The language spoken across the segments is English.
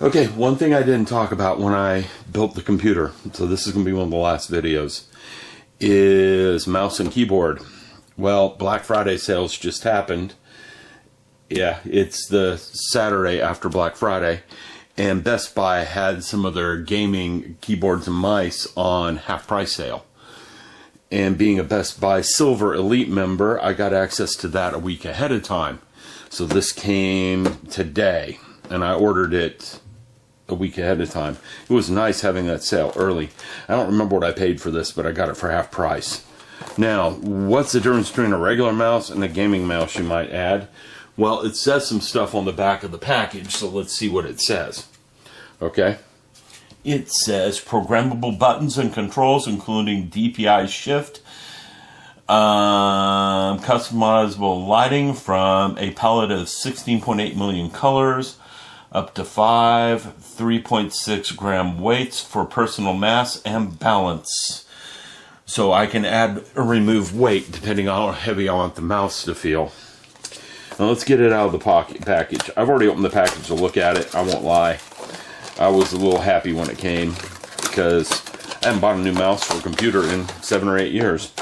Okay, one thing I didn't talk about when I built the computer, so this is going to be one of the last videos, is mouse and keyboard. Well, Black Friday sales just happened. Yeah, it's the Saturday after Black Friday, and Best Buy had some of their gaming keyboards and mice on half-price sale. And being a Best Buy Silver Elite member, I got access to that a week ahead of time. So this came today, and I ordered it a week ahead of time. It was nice having that sale early. I don't remember what I paid for this, but I got it for half price. Now, what's the difference between a regular mouse and a gaming mouse, you might add? Well, it says some stuff on the back of the package, so let's see what it says. Okay. It says programmable buttons and controls, including DPI shift, customizable lighting from a palette of 16.8 million colors, up to 5 3.6 gram weights for personal mass and balance. So I can add or remove weight depending on how heavy I want the mouse to feel. Now let's get it out of the package. I've already opened the package to look at it. I won't lie. I was a little happy when it came because I haven't bought a new mouse for a computer in 7 or 8 years.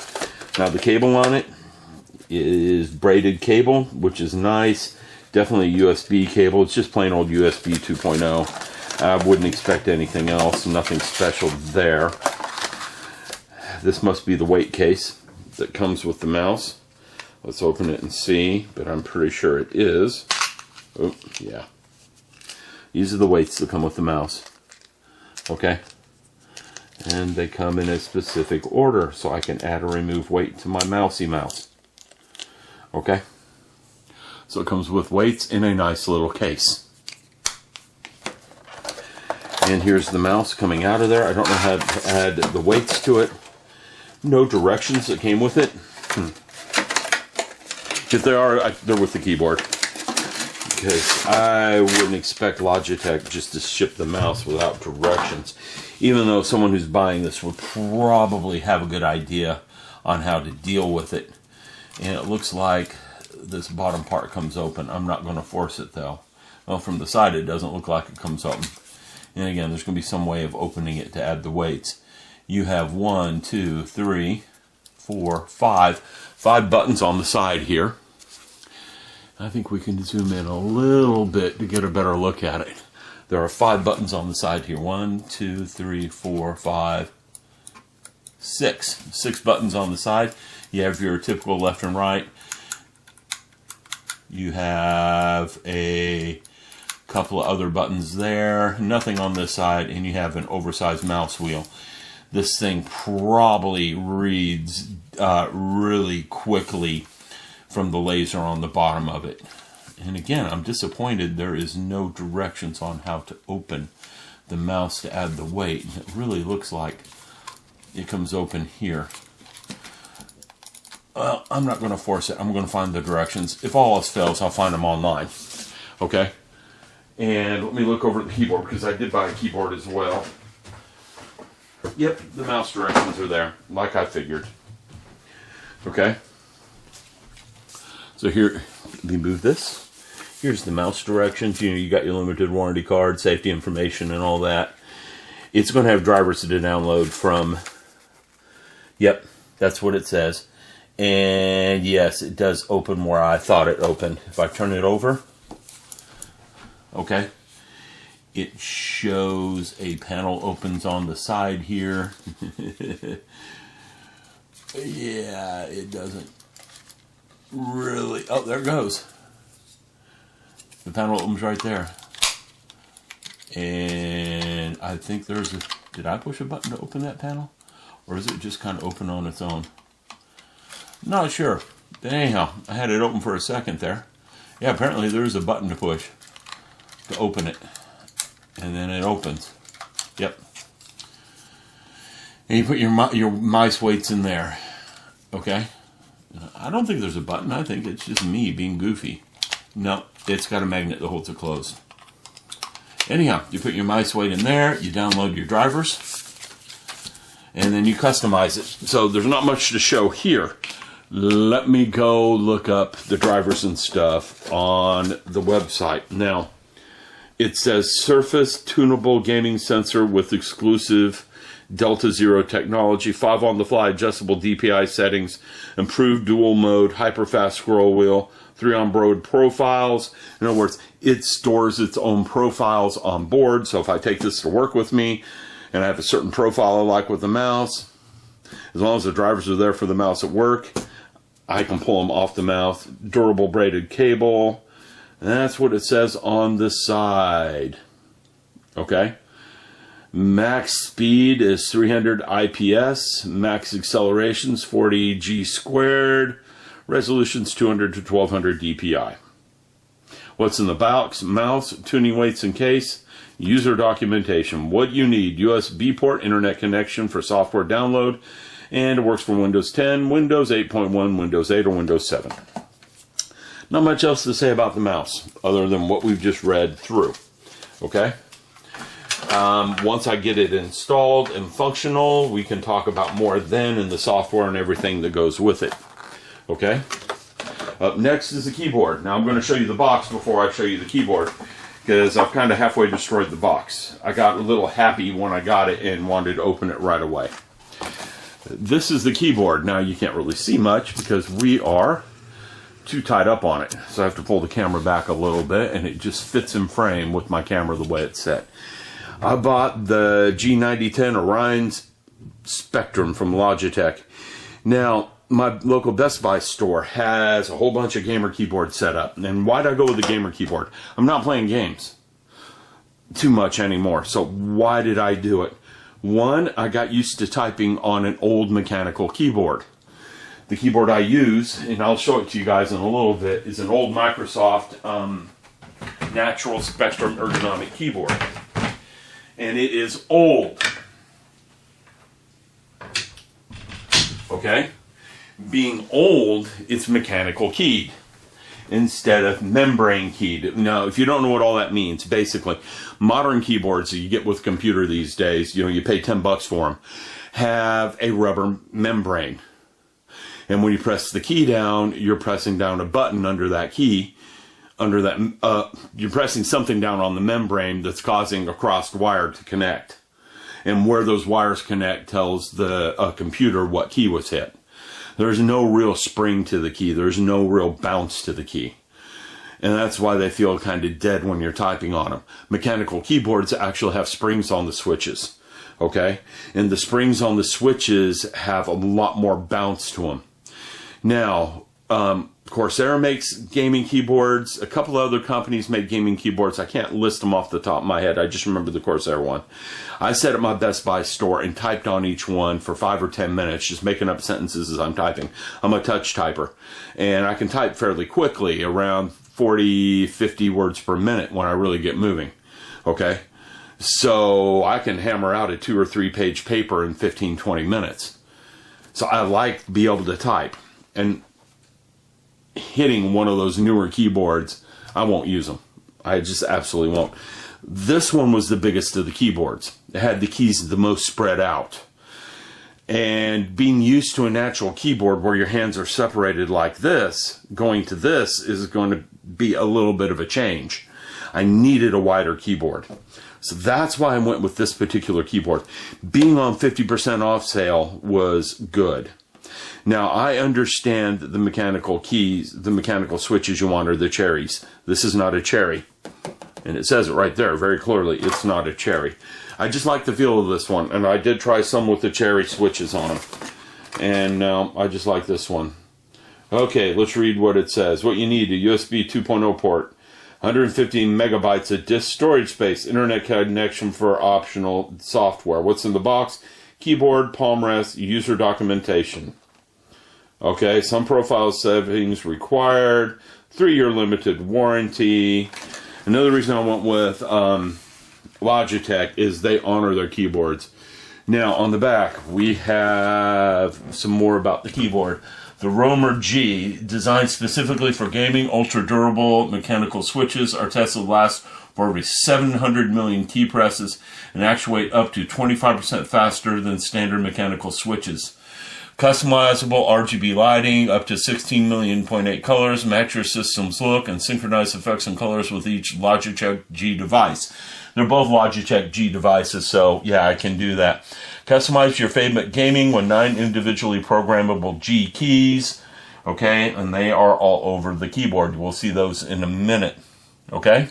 Now the cable on it is braided cable, which is nice. Definitely a USB cable. It's just plain old USB 2.0. I wouldn't expect anything else. Nothing special there. This must be the weight case that comes with the mouse. Let's open it and see, but I'm pretty sure it is. Oh, yeah. These are the weights that come with the mouse. Okay? And they come in a specific order, so I can add or remove weight to my mousey mouse. Okay? So it comes with weights in a nice little case. And here's the mouse coming out of there. I don't know how to add the weights to it. No directions that came with it. If there are, they're with the keyboard. Because I wouldn't expect Logitech just to ship the mouse without directions. Even though someone who's buying this would probably have a good idea on how to deal with it. And it looks like this bottom part comes open. I'm not going to force it though. Well, from the side it doesn't look like it comes open. And again, there's going to be some way of opening it to add the weights. You have 1, 2, 3, 4, 5 buttons on the side here. I think we can zoom in a little bit to get a better look at it. There are 5 buttons on the side here. 1, 2, 3, 4, 5, 6. 6 buttons on the side. You have your typical left and right. You have a couple of other buttons there. Nothing on this side. And you have an oversized mouse wheel. This thing probably reads really quickly from the laser on the bottom of it. And again, I'm disappointed there is no directions on how to open the mouse to add the weight. It really looks like it comes open here. Well, I'm not going to force it. I'm going to find the directions. If all else fails, I'll find them online. Okay? And let me look over at the keyboard because I did buy a keyboard as well. Yep, the mouse directions are there, like I figured. Okay? So here, let me move this. Here's the mouse directions. You know, you got your limited warranty card, safety information, and all that. It's going to have drivers to download from. Yep, that's what it says. And yes, it does open where I thought it opened. If I turn it over, okay, it shows a panel opens on the side here. Yeah, it doesn't really. Oh, there it goes. The panel opens right there. And I think there's a. Did I push a button to open that panel? Or is it just kind of open on its own? Not sure. But anyhow, I had it open for a second there. Yeah, apparently there's a button to push to open it. And then it opens. Yep. And you put your mice weights in there. Okay? I don't think there's a button. I think it's just me being goofy. No, it's got a magnet that holds it closed. Anyhow, you put your mice weight in there. You download your drivers. And then you customize it. So there's not much to show here. Let me go look up the drivers and stuff on the website. Now, It says Surface Tunable Gaming Sensor with exclusive Delta Zero technology, 5 on-the-fly adjustable DPI settings, improved dual mode, hyper-fast scroll wheel, 3 on-board profiles. In other words, it stores its own profiles on board. So if I take this to work with me and I have a certain profile I like with the mouse, as long as the drivers are there for the mouse at work, I can pull them off the mouse. Durable braided cable. And that's what it says on the side. Okay. Max speed is 300 IPS. Max acceleration is 40 G squared. Resolution's 200 to 1200 DPI. What's in the box? Mouse, tuning weights and case, user documentation. What you need: USB port, internet connection for software download, and it works for Windows 10, Windows 8.1, Windows 8, or Windows 7. Not much else to say about the mouse other than what we've just read through. Okay? Once I get it installed and functional, we can talk about more then and the software and everything that goes with it. Okay? Up next is the keyboard. Now I'm going to show you the box before I show you the keyboard, because I've kind of halfway destroyed the box. I got a little happy when I got it and wanted to open it right away. This is the keyboard. Now you can't really see much because we are too tied up on it. So I have to pull the camera back a little bit, and it just fits in frame with my camera the way it's set. I bought the G9010 Orion Spectrum from Logitech. Now, my local Best Buy store has a whole bunch of gamer keyboards set up. And why did I go with the gamer keyboard? I'm not playing games too much anymore. So why did I do it? One, I got used to typing on an old mechanical keyboard. The keyboard I use, and I'll show it to you guys in a little bit, is an old Microsoft Natural Spectrum ergonomic keyboard. And it is old. Okay? Being old, it's mechanical keyed instead of membrane keyed. Now, if you don't know what all that means, basically, modern keyboards that you get with computer these days, you pay $10 for them, have a rubber membrane. And when you press the key down, you're pressing down a button under that key. You're pressing something down on the membrane that's causing a crossed wire to connect. And where those wires connect tells the computer what key was hit. There's no real spring to the key. There's no real bounce to the key. And that's why they feel kind of dead when you're typing on them. Mechanical keyboards actually have springs on the switches. Okay? And the springs on the switches have a lot more bounce to them. Now, Corsair makes gaming keyboards. A couple of other companies make gaming keyboards. I can't list them off the top of my head. I just remember the Corsair one. I sat at my Best Buy store and typed on each one for 5 or 10 minutes, just making up sentences as I'm typing. I'm a touch typer, and I can type fairly quickly, around 40, 50 words per minute when I really get moving. Okay? So I can hammer out a 2 or 3 page paper in 15, 20 minutes. So I like to be able to type. And hitting one of those newer keyboards, I won't use them. I just absolutely won't. This one was the biggest of the keyboards. It had the keys the most spread out. And being used to a natural keyboard where your hands are separated like this, going to this is going to be a little bit of a change. I needed a wider keyboard. So that's why I went with this particular keyboard. Being on 50% off sale was good. Now, I understand that the mechanical keys, the mechanical switches you want are the cherries. This is not a cherry. And it says it right there very clearly. It's not a cherry. I just like the feel of this one. And I did try some with the cherry switches on them. And I just like this one. Okay, let's read what it says. What you need: a USB 2.0 port, 115 megabytes of disk storage space, internet connection for optional software. What's in the box? Keyboard, palm rest, user documentation. Okay, some profile settings required, 3-year limited warranty. Another reason I went with Logitech is they honor their keyboards. Now, on the back, we have some more about the keyboard. The Roamer G, designed specifically for gaming, ultra-durable mechanical switches, are tested to last for over 700 million key presses and actuate up to 25% faster than standard mechanical switches. Customizable RGB lighting, up to 16.8 colors, match your system's look, and synchronize effects and colors with each Logitech G device. They're both Logitech G devices, so yeah, I can do that. Customize your favorite gaming with 9 individually programmable G keys, okay, and they are all over the keyboard. We'll see those in a minute, okay?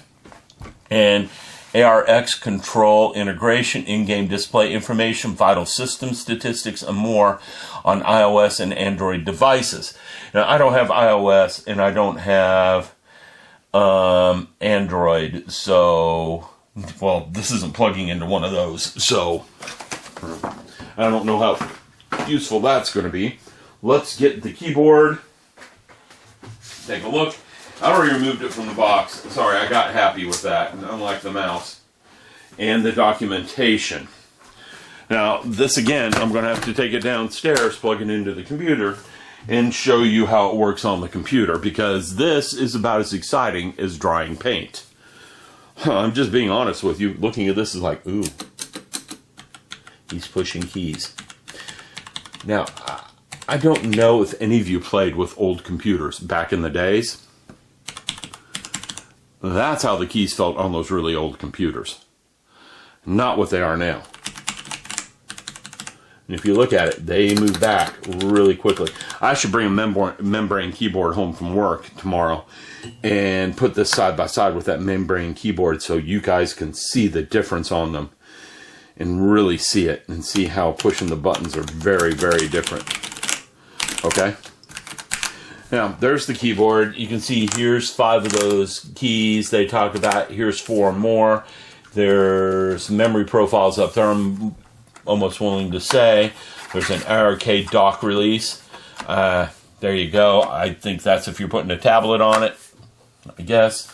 And ARX control integration, in-game display information, vital system statistics, and more on iOS and Android devices. Now, I don't have iOS and I don't have Android, so, well, this isn't plugging into one of those, so I don't know how useful that's going to be. Let's get the keyboard, take a look. I already removed it from the box. Sorry, I got happy with that, unlike the mouse. And the documentation. Now, this again, I'm going to have to take it downstairs, plug it into the computer, and show you how it works on the computer, because this is about as exciting as drawing paint. I'm just being honest with you. Looking at this is like, ooh, he's pushing keys. Now, I don't know if any of you played with old computers back in the days. That's how the keys felt on those really old computers. Not what they are now. And if you look at it, they move back really quickly. I should bring a membrane keyboard home from work tomorrow and put this side by side with that membrane keyboard so you guys can see the difference on them and really see it and see how pushing the buttons are very, very different. Okay? Now, there's the keyboard. You can see here's 5 of those keys they talked about. Here's 4 more. There's memory profiles up there, I'm almost willing to say. There's an ARK dock release. There you go. I think that's if you're putting a tablet on it, I guess.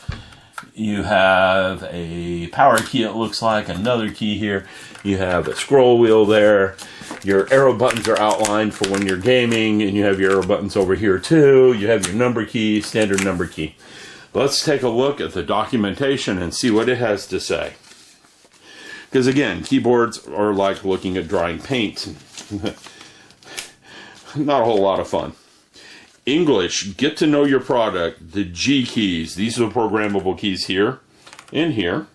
You have a power key, it looks like, another key here. You have a scroll wheel there. Your arrow buttons are outlined for when you're gaming, and you have your arrow buttons over here too. You have your number key, standard number key. Let's take a look at the documentation and see what it has to say. Because again, keyboards are like looking at drawing paint. Not a whole lot of fun. English, get to know your product, the G keys. These are the programmable keys here and here.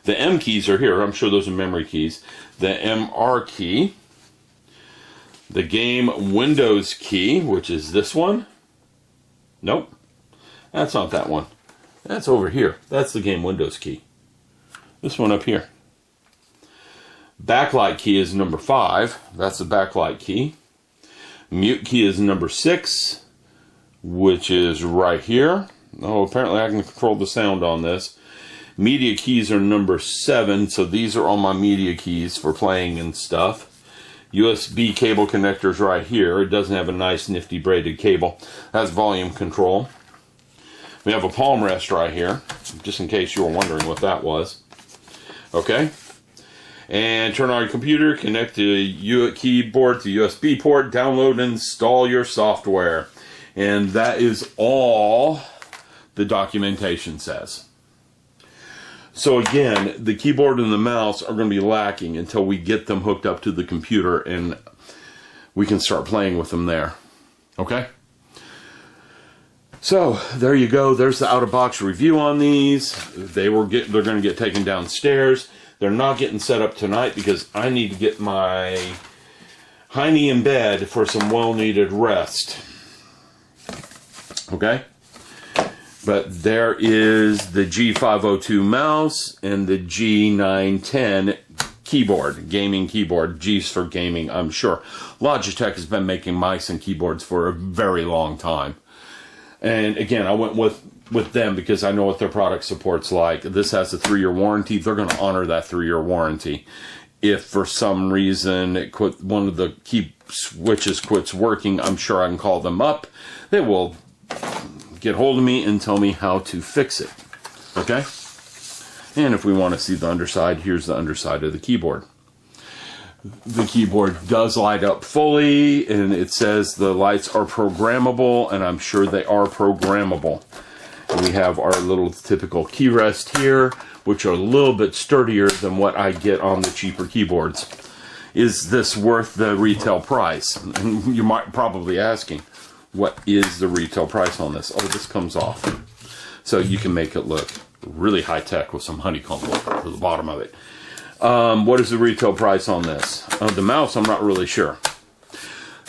The M keys are here. I'm sure those are memory keys. The MR key. The game Windows key, which is this one. Nope. That's not that one. That's over here. That's the game Windows key. This one up here. Backlight key is number 5. That's the backlight key. Mute key is number 6, which is right here. Oh, apparently I can control the sound on this. Media keys are number 7, so these are all my media keys for playing and stuff. USB cable connectors right here. It doesn't have a nice nifty braided cable. That's volume control. We have a palm rest right here, just in case you were wondering what that was. Okay. And turn on your computer, connect the keyboard to USB port, download and install your software. And that is all the documentation says. So again, the keyboard and the mouse are going to be lacking until we get them hooked up to the computer and we can start playing with them there. Okay? So, there you go. There's the out-of-box review on these. They're going to get taken downstairs. They're not getting set up tonight because I need to get my hiney in bed for some well-needed rest. Okay? But there is the G502 mouse and the G910 keyboard, gaming keyboard. G's for gaming, I'm sure. Logitech has been making mice and keyboards for a very long time. And again, I went with them because I know what their product support's like. This has a 3-year warranty. They're going to honor that 3-year warranty. If for some reason one of the key switches quits working, I'm sure I can call them up. They will get hold of me and tell me how to fix it. Okay? And if we want to see the underside, here's the underside of the keyboard. The keyboard does light up fully, and it says the lights are programmable, and I'm sure they are programmable. And we have our little typical key rest here, which are a little bit sturdier than what I get on the cheaper keyboards. is this worth the retail price? And you might probably asking, what is the retail price on this? Oh, this comes off. So you can make it look really high tech with some honeycomb for the bottom of it. What is the retail price on this? The mouse, I'm not really sure.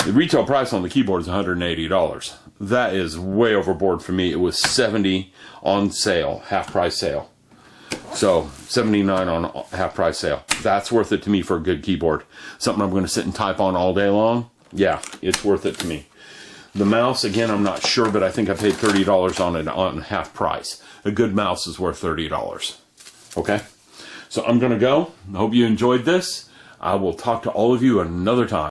The retail price on the keyboard is $180. That is way overboard for me. It was $70 on sale, half price sale. So $79 on half price sale. That's worth it to me for a good keyboard. Something I'm going to sit and type on all day long. Yeah, it's worth it to me. The mouse, again, I'm not sure, but I think I paid $30 on it on half price. A good mouse is worth $30. Okay? So I'm going to go. I hope you enjoyed this. I will talk to all of you another time.